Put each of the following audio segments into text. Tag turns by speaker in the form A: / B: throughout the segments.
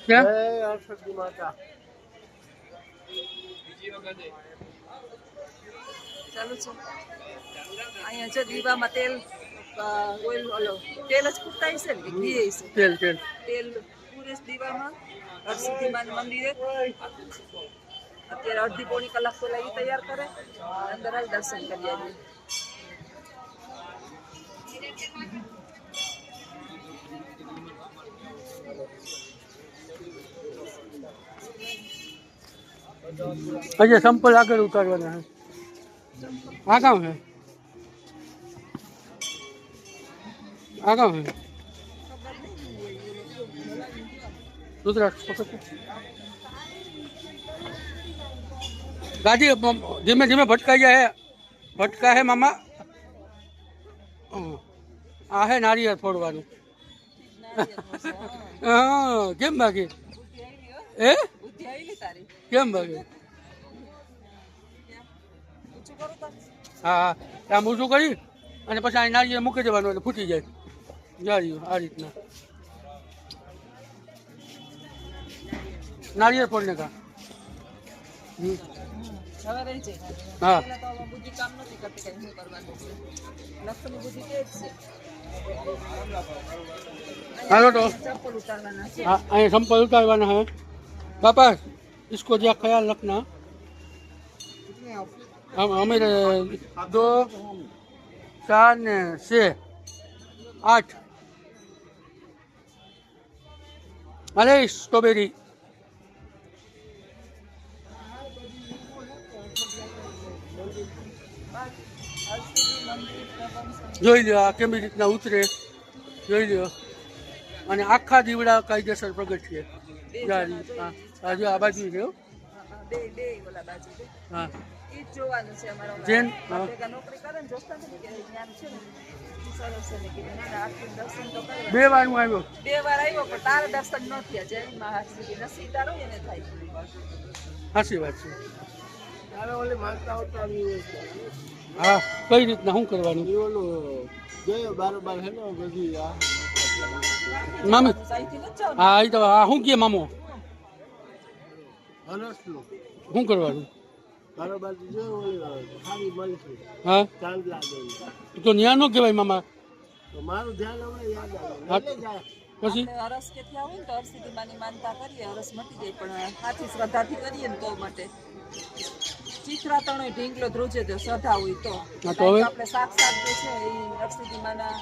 A: क्या
B: ચાલુ છે અહીંયા છે દીવામાં તેલ ઓઇલ ઓલો તેલ જ ફૂટતા હશે ને કે ઘી હશે
A: तेल तेल
B: તેલ પૂરે છે દીવામાં હરસિદ્ધિમાના મંદિરે અત્યારે અડધી પોણી કલાક પહેલા એ તૈયાર કરે અંદર હાલ દર્શન કરી આવીએ
A: अच्छा संपल आगे उतारवाना है आ कहाँ है आ कहाँ है दूसरा गाड़ी धीमे धीमे भटका है मामा आ है नारियल फोड़વાનું હા કેમ બાકી એ
B: બુદ્ધિ આવેલી તારી
A: કેમ બાકી
B: ઊંચું કરું તો
A: હા આમ ઊંચું કરી અને પછી આ નારિયેળ મૂકી દેવાનું એટલે ફૂટી જાય જાળીઓ આ રીતના નારિયેળ ફોડને કા
B: હવે રહી જાય
A: હા
B: પહેલા તો બુદ્ધિ કામ નથી કરતી કઈ શું કરવાનું છે લક્ષ્મી બુદ્ધિ તે જ છે
A: हेलो तो
B: ચપ્પલ ઉતારવાના છે
A: हाँ ये संपल उतारवाना है पापा इसको जरा ख्याल रखना हम हमें 2 4 ने 6 8 अरे स्ट्रॉबेरी જોઈ લ્યો આ કેવી રીતના ઉતરે જોઈ લ્યો અને આખા દીવડા કાયદેસર પ્રગટ છે હા જો આ બાજુ છે
B: બે બે ઓલા બાજુ બે
A: હા
B: ઈ જ જોવાનું છે અમારો
A: જેન
B: ભેગા નોકરી કરે ને જોસ્તા નથી કે જ્ઞાન છે ને સરસ છે ને કે ના આખી દર્શન તો કરે
A: 2 વાર હું આવ્યો
B: 2 વાર આવ્યો પણ તારા દર્શન ન થયા જય મહારાજ નસીબ તારો એને થાય
A: સાચી વાત છે હા કઈ રીતના શું કરવાનું મામી
B: સાઈથી ન જાવ
A: હા એ તો હા શું કે મામો શું કરવાનું હા તો ન્યા ન કહેવાય મામા હા, પછી
B: હરસ કે થયા હોય ને તો હરસિદ્ધિમાની માનતા કરીએ હરસ મટી જાય પણ સાચી શ્રદ્ધાથી કરીએ ને તો માટે ચીથરા તણો ઢીંગલો ધ્રુજે તો શ્રદ્ધા હોય તો
A: હા, તો હવે?
B: આપણે સાક્ષાત જે છે એ હરસિદ્ધિમાના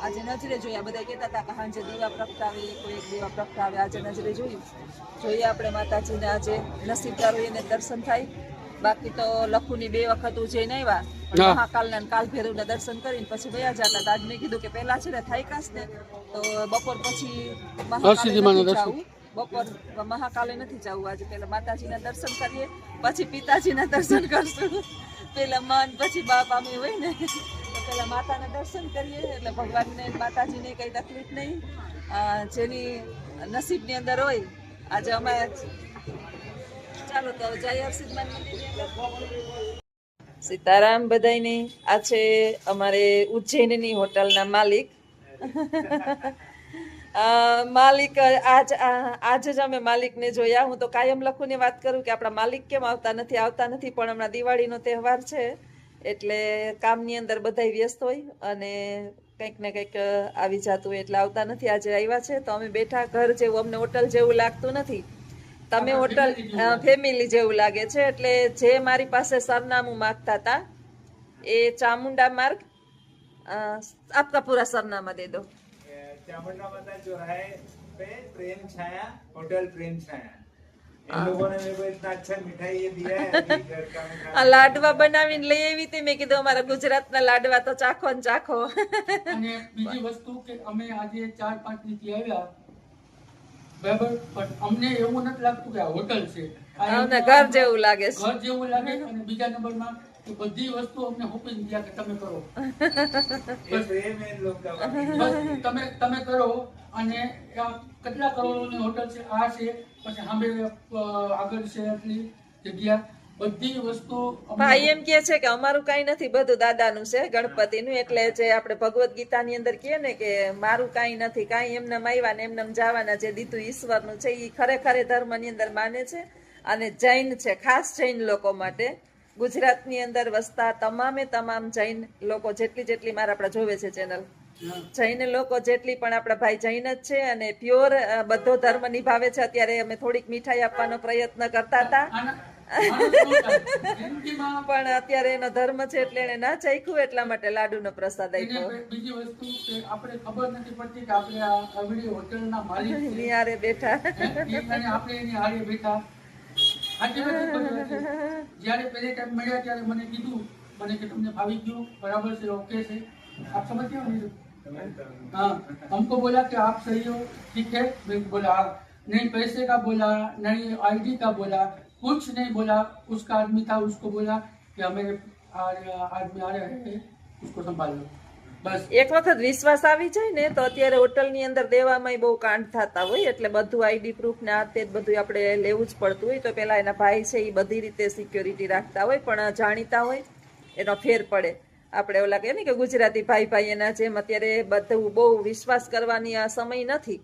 B: આજે નજરે જોયા બધા કહેતા હતા કે સાંજે દીવા પ્રગટાવે કોઈ એક દીવા પ્રગટાવે આજે નજરે જોયું જોઈએ આપણે માતાજીને આજે નસીબદાર હોય એને દર્શન થાય બાકી તો લખુની 2 વખત ઉજ્જૈન આવ્યા
A: હા.
B: મહાકાલના અને કાલ ભૈરવના દર્શન કરીને પછી વયા જતા હતા. આજ મેં કીધું કે પહેલા છે ને થાયકાસ ને તો બપોર પછી મહાકાલે
A: હરસિદ્ધિમાના
B: નથી
A: દર્શન.
B: જાવું બપોર મહાકાલે નથી જવું આજે પેલા માતાજીના દર્શન કરીએ પછી પિતાજીના દર્શન કરશું પેલા મન પછી બાપ અમે હોય ને તો પેલા માતાના દર્શન કરીએ એટલે ભગવાનને માતાજીને કઈ તકલીફ નહીં જેની નસીબની અંદર હોય આજે અમે ચાલો તો જય હરસિદ્ધિમાન મંદિરની અંદર સીતારામ બધાયને આ છે અમારે ઉજ્જૈનની હોટલના માલિક માલિક આજે જ અમે માલિકને જોયા હું તો કાયમ લખુની વાત કરું કે આપણા માલિક કેમ આવતા નથી પણ હમણાં દિવાળીનો તહેવાર છે એટલે કામની અંદર બધાય વ્યસ્ત હોય અને કંઈક ને કંઈક આવી જતું હોય એટલે આવતા નથી આજે આવ્યા છે તો અમે બેઠા ઘર જેવું અમને હોટલ જેવું લાગતું નથી તમે હોટલ ફેમિલી જેવું લાગે છે એટલે જે મારી પાસે સરનામું માંગતા હતા એ ચામુંડા માર્ગ આપકા પૂરા સરનામા દે દો
C: चामुंडा माता चौराहे पे प्रेम छाया होटल प्रेम छाया इन लोगों ने मेरे को इतना अच्छा मिठाई ये दिया है अभी घर का मिठाई
B: આ લાડવા બનાવીને લઈ આવી હતી મેં કીધું અમારા ગુજરાતના લાડવા તો ચાખો ને ચાખો
A: અને બીજી વસ્તુ કે અમે આજે 4-5 દીથી આવ્યા બરાબર પણ અમને એવું નથી લાગતું કે આ હોટલ છે
B: અમને ઘર જેવું લાગે છે
A: ઘર જેવું લાગે અને બીજા નંબરમાં કે બધી વસ્તુ અમને હોપીને ગયા કે તમે કરો
C: ये प्रेम है इन लोग का
A: બસ તમે કરો અને આ કેટલા કરોડોની હોટલ છે આ છે પછી સામે આગળ છે એટલી જગ્યા બધી વસ્તુ અમને-
B: ભાઈ એમ કે છે કે અમારું કઈ નથી, બધું દાદાનું છે, ગણપતિનું. એટલે જે આપણે ભગવદ્ ગીતાની અંદર કહે ને કે મારું કઈ નથી, કઈ એમને આવ્યા ને એમને જવાના, જે દીધું ઈશ્વરનું છે, એ ખરેખર ધર્મની અંદર માને છે. અને જૈન છે, ખાસ જૈન લોકો માટે ગુજરાતની અંદર વસતા તમામ જૈન લોકો, જેટલી મારા આપણા જોવે છે ચેનલ,
A: હા.
B: જૈન લોકો જેટલી પણ આપણા ભાઈ જૈન જ છે અને પ્યોર બધો ધર્મ નિભાવે છે. અત્યારે અમે થોડીક મીઠાઈ આપવાનો પ્રયત્ન કરતા હતા,
A: માણસ શું થાય? જિંદગીમાં
B: પણ અત્યારે એનો ધર્મ છે એટલે એને ના ચાખ્યું, એટલા માટે લાડુનો પ્રસાદ
A: એને
B: આપ્યો.
A: બીજી વસ્તુ કે આપણે ખબર નથી પડતી કે આપણે આ અવળી હોટલના માલિક છે.
B: નિયારે બેઠા.
A: અને આપણે એની હારે બેઠા. સાચી વાત છે, ખોટી વાત છે? જ્યારે પહેલી ટાઈમ મળ્યા ત્યારે મને કીધું, મને કે તમને ફાવી ગયું, બરાબર છે, ઓકે છે, આપ સમજते हो नहीं? हाँ, हमको बोला कि आप सही हो, ठीक है। मैं बोला नहीं पैसे का बोला, नहीं आईडी का बोला, कुछ नहीं बोला। उसका आदमी था, उसको बोला कि हमें आदमी आ रहे हैं, उसको संभाल लो, बस।
B: એક વખત વિશ્વાસ આવી જાય ને તો અત્યારે હોટલની અંદર દેવામાં બહુ કાંડ થતા હોય, એટલે બધું આઈડી પ્રૂફ ને આ તે બધું આપણે લેવું જ પડતું હોય. તો પેલા એના ભાઈ છે એ બધી રીતે સિક્યોરિટી રાખતા હોય, પણ જાણીતા હોય એનો ફેર પડે. આપણે ઓલા કહે ને કે ગુજરાતી ભાઈ એના જેમ અત્યારે બધું બહુ વિશ્વાસ કરવાની આ સમય નથી,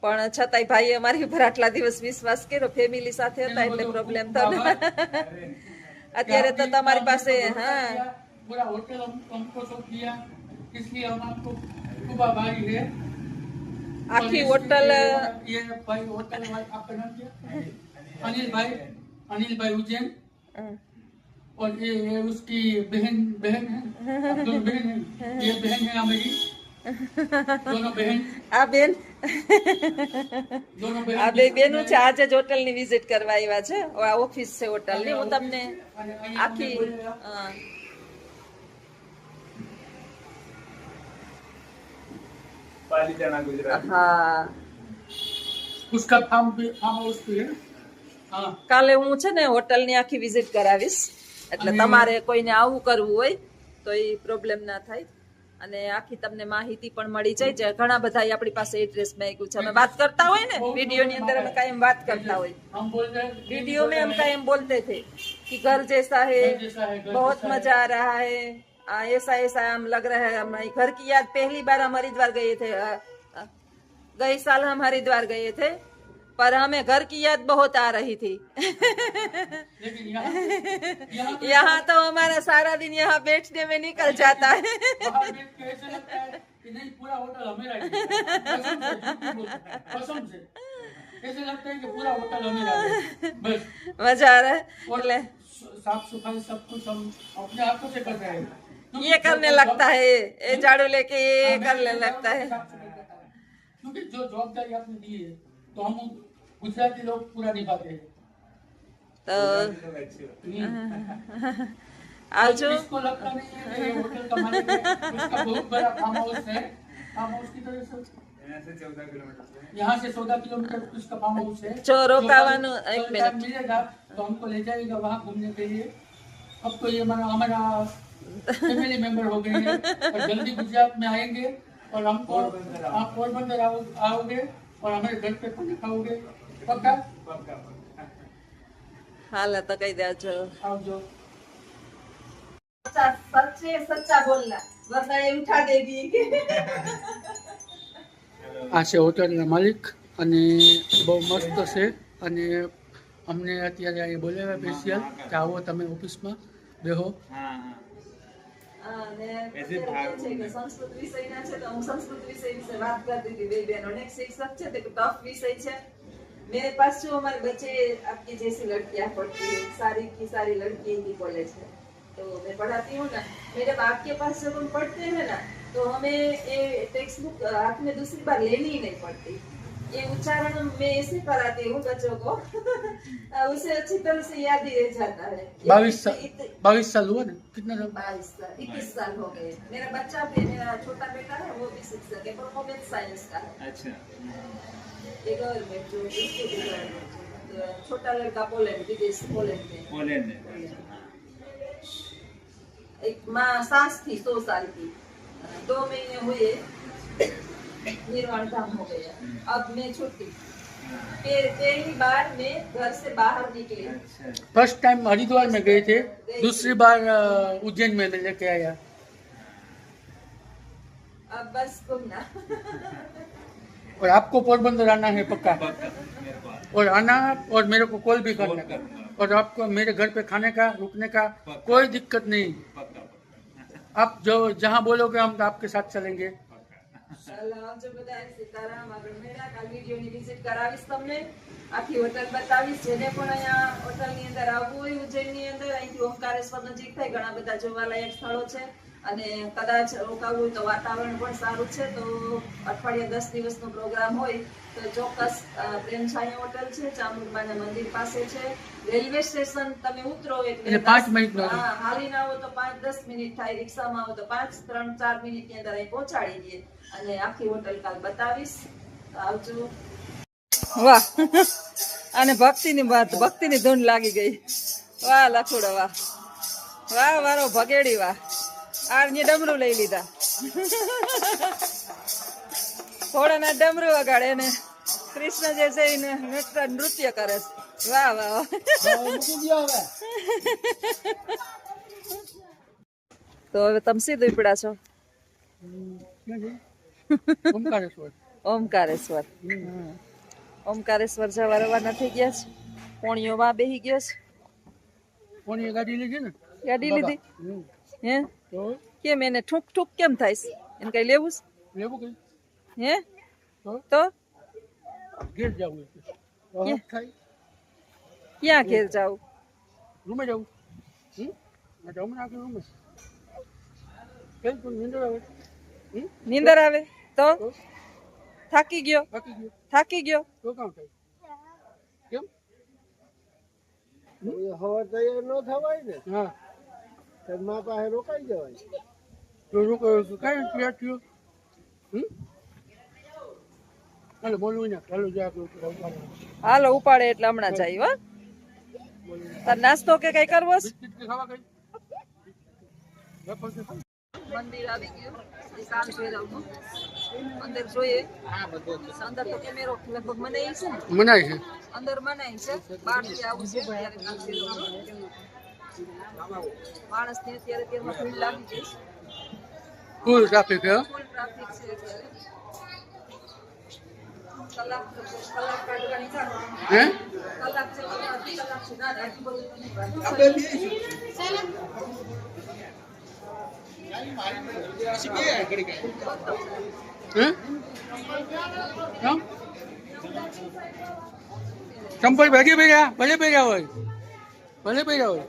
B: પણ છતાંય ભાઈએ અમારી ઉપર આટલા દિવસ વિશ્વાસ કર્યો, ફેમિલી સાથે હતા એટલે પ્રોબ્લેમ થયો. અત્યારે તો તમારી પાસે હા
A: पूरा होटल हमको सब दिया, इसलिए हम आपको खूब आभारी है।
B: આખી હોટલ
A: ये भाई होटल वाला, आपका नाम क्या? अनिल भाई उज्जैन। और ये उसकी बहन है, दोनों बहन है, ये बहन है मेरी, दोनों बहन,
B: આ બેન
A: दोनों बहन।
B: આ બે બેનું છે, આજે જ હોટલની વિઝિટ કરવા આવ્યા છે. આ ઓફિસ છે હોટલની, હું તમને આખી
C: પાલીતાણા ગુજરાત.
B: હા
A: उसका फार्म हाउस भी है। हाँ,
B: કાલે હું છે ને હોટલની આખી વિઝિટ કરાવીશ, એટલે તમારે કોઈને આવું કરવું હોય તો એ પ્રોબ્લેમ ના થાય અને આખી તમને માહિતી પણ મળી જાય. જે ઘણા બધા આપણી પાસે એડ્રેસ માંગ્યું છે, અમે વાત કરતા હોય ને વિડીયોની અંદર, અમે કાયમ વાત કરતા હોય,
A: हम बोलते हैं
B: वीडियो में हम कायम बोलते थे कि घर जैसा है,
A: जैसा है, घर
B: बहुत
A: जैसा है।
B: मजा आ रहा है, ऐसा हम लग रहा है, हम घर की याद पहली बार हम हरिद्वार गए थे, गए साल हम हरिद्वार गए थे, पर हमें घर की याद बहुत आ रही थी।
A: लेकिन यहाँ
B: यहाँ तो हमारा सारा दिन यहाँ बैठने में निकल जाता है।
A: बाहर बैठ के ऐसा लगता है कि नहीं पूरा होटल हमेरा ही है। कसम से, झूठ नहीं बोलता, कसम से ऐसे लगता है कि पूरा होटल हमेरा है, बस।
B: मजा आ रहा है
A: और
B: એટલે
A: साफ सफाई सब कुछ हम अपने हाथों से कर रहे हैं।
B: ये करने लगता है, ये झाड़ू लेके ये करने लगता है।
A: क्योंकि जो जवाबदारी आपने दी है तो हम गुजराती लोग पूरा निभाते हैं।
B: તો
C: अच्छी
B: આવજો.
A: इसको लगता नहीं है कि ये होटल का मालिक है, उसका बहुत बड़ा फार्म हाउस है। फार्म हाउस की तरह से
C: यहाँ से 14 किलोमीटर से.
A: यहाँ से 14 किलोमीटर उसका फार्म हाउस है।
B: जो रोकावानो
A: जो
B: एक
A: कल
B: मिनट.
A: टाइम मिलेगा तो हमको ले जाएगा वहाँ घूमने के लिए। अब तो ये हमारा फैमिली मेंबर हो गए हैं और जल्दी गुजरात में आएंगे और हमको आप पोरबंदर आओगे और हमारे घर पे खाना खाओगे, पक्का?
C: पक्का.
B: હાલ તો કહી દેજો.
A: આવજો।
B: સચ્ચે સચ્ચા બોલના વરના એ ઉઠા દેગી.
A: આ છે હોટલના માલિક અને બહુ મસ્ત છે અને અમને અત્યારે અહીંયા બોલાવ્યા સ્પેશિયલ કે આવો તમે ઓફિસમાં બેહો।
C: हाँ हाँ.
B: અને
C: ऐसे
B: અત્યારે
C: भाग
B: છે કે સંસ્કૃત વિષયના છે તો હું સંસ્કૃત વિષય વિશે વાત કરતી હતી બે બહેનોને. એક શિક્ષક છે તે ટફ વિષય છે. मेरे पास जो हमारे बच्चे आपकी जैसी लड़कियां पढ़ती है, सारी की सारी लड़की हिंदी कॉलेज है तो मैं पढ़ाती हूँ ना, मेरे बाप के पास जब हम पढ़ते हैं ना तो हमें ये टेक्स्ट बुक हाथ में दूसरी बार लेनी ही नहीं पड़ती। ये उच्चारण मैं ऐसे कराती हूँ बच्चों को उसे अच्छी तरह से याद ही रह जाता है।
A: 22 साल हुआ ना? कितना साल?
B: 22 साल 21 साल हो गए। मेरा बच्चा भी, मेरा छोटा बेटा है वो भी शिक्षक है, परफॉर्मेंस साइंस का है।
C: अच्छा.
B: ये गवर्नमेंट जो इसको भी गवर्नमेंट, छोटा लड़का पोलैंड विदेश पोलैंड में।
C: पोलैंड में.
B: एक माँ सास थी 100 साल की, 2 महीने हुए निर्वाण धाम हो गया। अब मैं छुट्टी पहली बार मैं घर से बाहर निकली।
C: अच्छा
A: फर्स्ट टाइम हरिद्वार में गए थे, दूसरी बार उज्जैन में लेके आया।
B: अब बस घूमना।
A: और आपको पोरबंदर आना है पक्का,
C: मेरे को
A: और आना और मेरे को कॉल भी करना, और आपको मेरे घर पे खाने का रुकने का कोई दिक्कत नहीं।
C: पक्का
A: आप जो जहाँ बोलोगे हम आपके साथ चलेंगे।
B: ચાલો આવજો બધા. સીતારામ. આગળ મેળા કાલ વિડીયોની વિઝિટ કરાવીશ તમને, આખી હોટલ બતાવીશ. જેને પણ અહીંયા હોટલની અંદર આવવું હોય ઉજ્જૈનની અંદર, અહીંથી ઓમકારેશ્વર નજીક થાય, ઘણા બધા જોવાલાયક સ્થળો છે અને કદાચ રોકાવું હોય તો વાતાવરણ પણ સારું છે. તો અઠવાડિયા 10 દિવસનો પ્રોગ્રામ હોય તો ચોક્કસ પ્રેમ છાયા હોટલ છે, ચામુંડમાના મંદિર પાસે છે. રેલવે સ્ટેશન તમે ઉતરો
A: એટલે 5 મિનિટનો.
B: હા, હાલીને આવો તો 5-10 મિનિટ થાય, રિક્ષામાં આવો તો 5-3-4 મિનિટની અંદર અહીં પહોંચાડી દે અને આખી હોટલ કાલ બતાવીશ. તો આવજો. વાહ, અને ભક્તિની વાત, ભક્તિની ધૂન લાગી ગઈ. વાહ લખુડો, વાહ વાહ, વારો ભગેડી, વાહ. આરને ડમરું લઈ લીધા, થોડાના ડમરું વગાડે ને કૃષ્ણ જે છે એને નૃત્ય કરે છે. વાહ વાહ. તો હવે તમે સીધું ઉપડ્યા છો
A: ઓમકારેશ્વર.
B: ઓમકારેશ્વર. ઓમકારેશ્વર જવા રવાના થઈ ગયા છે. પોણીઓ માં બેહી ગયો છે.
A: કોની ગાડી લીધી ને?
B: ગાડી લીધી
A: હમ.
B: હે?
A: તો
B: કેમ એને ઠૂક ઠૂક કેમ થાય છે? એને કઈ લેવું
A: લેવું કઈ
B: છે? હે?
A: તો
B: તો
A: ઘેર જવું છે.
B: ક્યાં?
A: થાય
B: ક્યાં ઘેર જાવ?
A: રૂમે જવું. હમણાં આખી રૂમે કેમ તું નીંદર આવે?
B: નીંદર આવે તો
A: તો
B: થાકી ગયો,
A: બાકી ગયો
B: થાકી ગયો.
A: તો કામ થાય કેમ?
D: હવા તૈયાર ન થવાય ને,
A: હા
D: તો મા પાસે રોકાઈ જવાય.
A: તો શું કાંઈ તૈયાર થયો? હાલો બોલવું ને, ચાલો જા
B: હાલો ઉપાડે એટલે હમણાં જાય. હો, તાર નાસ્તો કે કઈ કરવો છે?
A: બિસ્કિટ કે ખાવા કઈ
B: મંદિર આવી ગયું, શાંત ભૈરવનું. અંદર જોઈએ, અંદર તો કેમેરો લગભગ મનાઈ છે ને,
A: મનાય છે.
B: અંદર મનાઈ છે. બહારથી આવું છે ત્યારે માણસની અત્યારે તેમાં ભીડ લાગી ગઈ છે,
A: ફૂલ ટ્રાફિક હે.
B: ફૂલ ટ્રાફિક છે અત્યારે. કલાક કાઢવાની ચાલો.
A: હે
B: કલાક છે, અડધી કલાક છે. ના, આટલું બધું તો નહીં.
A: હે કેમ? ચંપલ ભેગી પહેર્યા, ભલે પહેર્યા હોય, ભલે પહેર્યા હોય.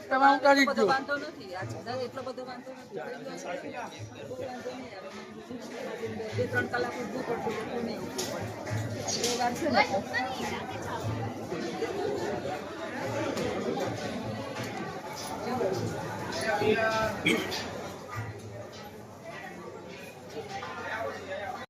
A: તમે ઉતારી
B: બધો
A: દો.
B: વાંધો નથી. આજે એટલો બધો વાંધો નથી. બહુ વાંધો નહીં આવે. 2-3 કલાક ઊભું પડતું એટલું નહીં ઊભું પડે. એ વાત છે ને.